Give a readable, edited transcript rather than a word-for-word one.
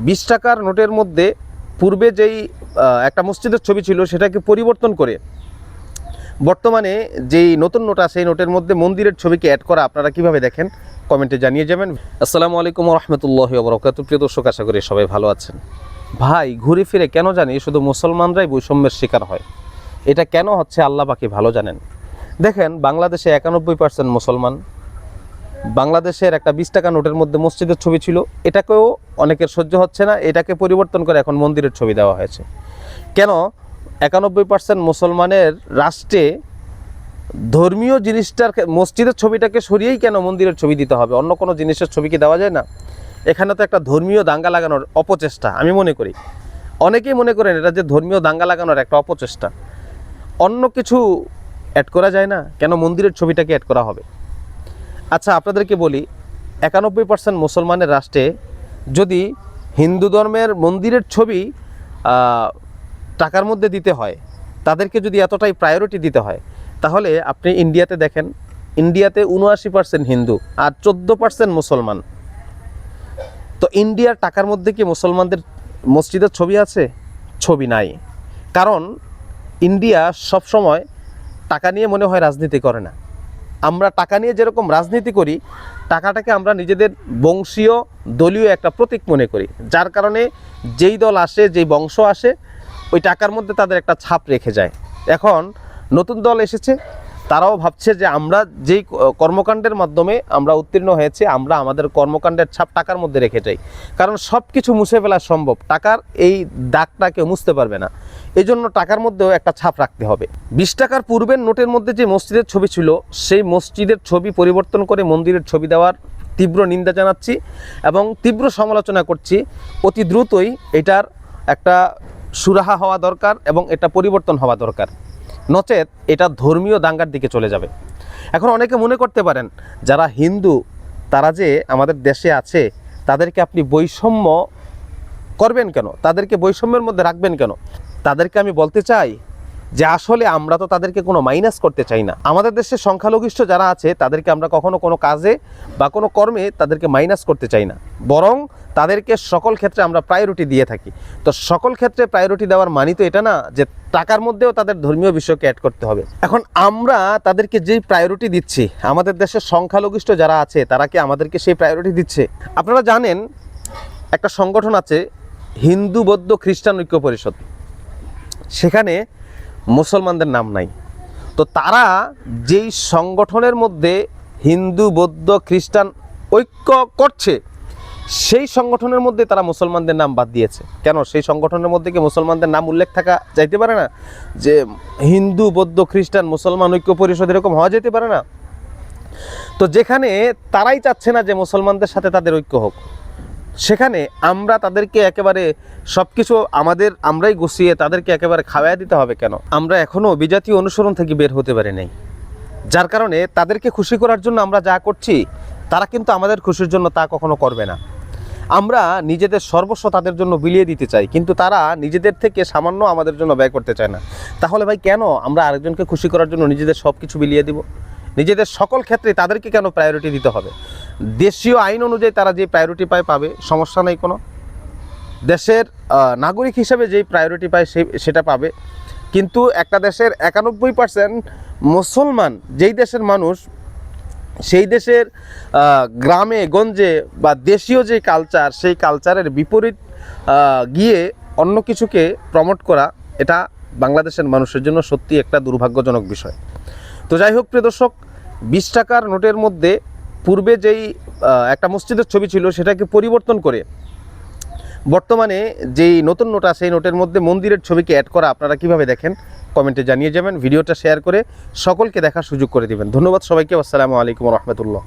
20 টাকার নোটের মধ্যে পূর্বে যেই একটা মসজিদের ছবি ছিল সেটাকে পরিবর্তন করে বর্তমানে যেই নতুন নোট আছে এই নোটের মধ্যে মন্দিরের ছবিকে অ্যাড করা আপনারা কিভাবে দেখেন কমেন্টে জানিয়ে যাবেন। আসসালামু আলাইকুম রহমতুল্লাহি ওয়া বারাকাতুহু। প্রিয় দর্শক, আশা করি সবাই ভালো আছেন। ভাই, ঘুরে ফিরে কেন জানি শুধু মুসলমানরাই বৈষম্যের শিকার হয়। এটা কেন হচ্ছে আল্লাহ পাকি ভালো জানেন। দেখেন, বাংলাদেশে 91% মুসলমান। বাংলাদেশের একটা 20 টাকা নোটের মধ্যে মসজিদের ছবি ছিল, এটাকেও অনেকের সহ্য হচ্ছে না, এটাকে পরিবর্তন করে এখন মন্দিরের ছবি দেওয়া হয়েছে। কেন 91% মুসলমানের রাষ্ট্রে ধর্মীয় জিনিসটার মসজিদের ছবিটাকে সরিয়েই কেন মন্দিরের ছবি দিতে হবে? অন্য কোনো জিনিসের ছবি কি দেওয়া যায় না? এখানে তো একটা ধর্মীয় দাঙ্গা লাগানোর অপচেষ্টা আমি মনে করি। অনেকেই মনে করেন এটা যে ধর্মীয় দাঙ্গা লাগানোর একটা অপচেষ্টা। অন্য কিছু অ্যাড করা যায় না, কেন মন্দিরের ছবিটাকে অ্যাড করা হবে? আচ্ছা, আপনাদেরকে বলি, 91% মুসলমানের রাষ্ট্রে যদি হিন্দু ধর্মের মন্দিরের ছবি টাকার মধ্যে দিতে হয়, তাদেরকে যদি এতটাই প্রায়োরিটি দিতে হয়, তাহলে আপনি ইন্ডিয়াতে দেখেন, ইন্ডিয়াতে 79% হিন্দু আর 14% মুসলমান। তো ইন্ডিয়ার টাকার মধ্যে কি মুসলমানদের মসজিদের ছবি আছে? ছবি নাই। কারণ ইন্ডিয়া সবসময় টাকা নিয়ে মনে হয় রাজনীতি করে না। আমরা টাকা নিয়ে যেরকম রাজনীতি করি, টাকাটাকে আমরা নিজেদের বংশীয় দলীয় একটা প্রতীক মনে করি, যার কারণে যেই দল আসে, যেই বংশ আসে, ওই টাকার মধ্যে তাদের একটা ছাপ রেখে যায়। এখন নতুন দল এসেছে, তারাও ভাবছে যে আমরা যেই কর্মকাণ্ডের মাধ্যমে আমরা উত্তীর্ণ হয়েছে, আমরা আমাদের কর্মকাণ্ডের ছাপ টাকার মধ্যে রেখে যাই। কারণ সব কিছু মুছে ফেলা সম্ভব, টাকার এই দাগটা কেউ মুছতে পারবে না। এই জন্য টাকার মধ্যেও একটা ছাপ রাখতে হবে। 20 টাকার পূর্বের নোটের মধ্যে যে মসজিদের ছবি ছিল, সেই মসজিদের ছবি পরিবর্তন করে মন্দিরের ছবি দেওয়ার তীব্র নিন্দা জানাচ্ছি এবং তীব্র সমালোচনা করছি। অতি দ্রুতই এটার একটা সুরাহা হওয়া দরকার এবং এটা পরিবর্তন হওয়া দরকার, নচেত এটা ধর্মীয় দাঙ্গার দিকে চলে যাবে। এখন অনেকে মনে করতে পারেন, যারা হিন্দু তারা যে আমাদের দেশে আছে, তাদেরকে আপনি বৈষম্য করবেন কেন? তাদেরকে বৈষম্যের মধ্যে রাখবেন কেন? তাদেরকে আমি বলতে চাই যে আসলে আমরা তো তাদেরকে কোনো মাইনাস করতে চাই না। আমাদের দেশে সংখ্যালঘিষ্ঠ যারা আছে তাদেরকে আমরা কখনো কোনো কাজে বা কোনো কর্মে তাদেরকে মাইনাস করতে চাই না, বরং তাদেরকে সকল ক্ষেত্রে আমরা প্রায়োরিটি দিয়ে থাকি। তো সকল ক্ষেত্রে প্রায়োরিটি দেওয়ার মানে তো এটা না যে টাকার মধ্যেও তাদের ধর্মীয় বিষয়কে অ্যাড করতে হবে। এখন আমরা তাদেরকে যেই প্রায়োরিটি দিচ্ছি, আমাদের দেশের সংখ্যালঘিষ্ঠ যারা আছে তারা কি আমাদেরকে সেই প্রায়োরিটি দিচ্ছে? আপনারা জানেন, একটা সংগঠন আছে হিন্দু বৌদ্ধ খ্রিস্টান ঐক্য পরিষদ, সেখানে মুসলমানদের নাম নাই। তো তারা যেই সংগঠনের মধ্যে হিন্দু বৌদ্ধ খ্রিস্টান ঐক্য করছে, সেই সংগঠনের মধ্যে তারা মুসলমানদের নাম বাদ দিয়েছে। কেন? সেই সংগঠনের মধ্যে কি মুসলমানদের নাম উল্লেখ থাকা যাইতে পারে না? যে হিন্দু বৌদ্ধ খ্রিস্টান মুসলমান ঐক্য পরিষদ এরকম হওয়া যেতে পারে না? তো যেখানে তারাই চাচ্ছে না যে মুসলমানদের সাথে তাদের ঐক্য হোক, সেখানে আমরা তাদেরকে একেবারে সব কিছু আমরাই গুছিয়ে তাদেরকে একেবারে খাওয়াই দিতে হবে কেন? আমরা এখনও বিজাতীয় অনুসরণ থেকে বের হতে পারি নাই, যার কারণে তাদেরকে খুশি করার জন্য আমরা যা করছি, তারা কিন্তু আমাদের খুশির জন্য তা কখনো করবে না। আমরা নিজেদের সর্বস্ব তাদের জন্য বিলিয়ে দিতে চাই, কিন্তু তারা নিজেদের থেকে সামান্য আমাদের জন্য ব্যয় করতে চায় না। তাহলে ভাই, কেন আমরা আরেকজনকে খুশি করার জন্য নিজেদের সব কিছু বিলিয়ে দিব? নিজেদের সকল ক্ষেত্রে তাদেরকে কেন প্রায়োরিটি দিতে হবে? দেশীয় আইন অনুযায়ী তারা যে প্রায়োরিটি পাবে, সমস্যা নেই কোনো। দেশের নাগরিক হিসেবে যেই প্রায়োরিটি পায় সেটা পাবে। কিন্তু একটা দেশের 91% মুসলমান যেই দেশের মানুষ, সেই দেশের গ্রামে গঞ্জে বা দেশীয় যে কালচার, সেই কালচারের বিপরীত গিয়ে অন্য কিছুকে প্রমোট করা, এটা বাংলাদেশের মানুষের জন্য সত্যি একটা দুর্ভাগ্যজনক বিষয়। তো যাই হোক, প্রিয় দর্শক, 20 টাকার নোটের মধ্যে পূর্বে যেই একটা মসজিদের ছবি ছিল সেটাকে পরিবর্তন করে বর্তমানে যেই নতুন নোট আছে এই নোটের মধ্যে মন্দিরের ছবিকে অ্যাড করা আপনারা কিভাবে দেখেন কমেন্টে জানিয়ে যাবেন। ভিডিওটা শেয়ার করে সকলকে দেখার সুযোগ করে দিবেন। ধন্যবাদ সবাইকে। আসসালামু আলাইকুম রহমতুল্লাহ।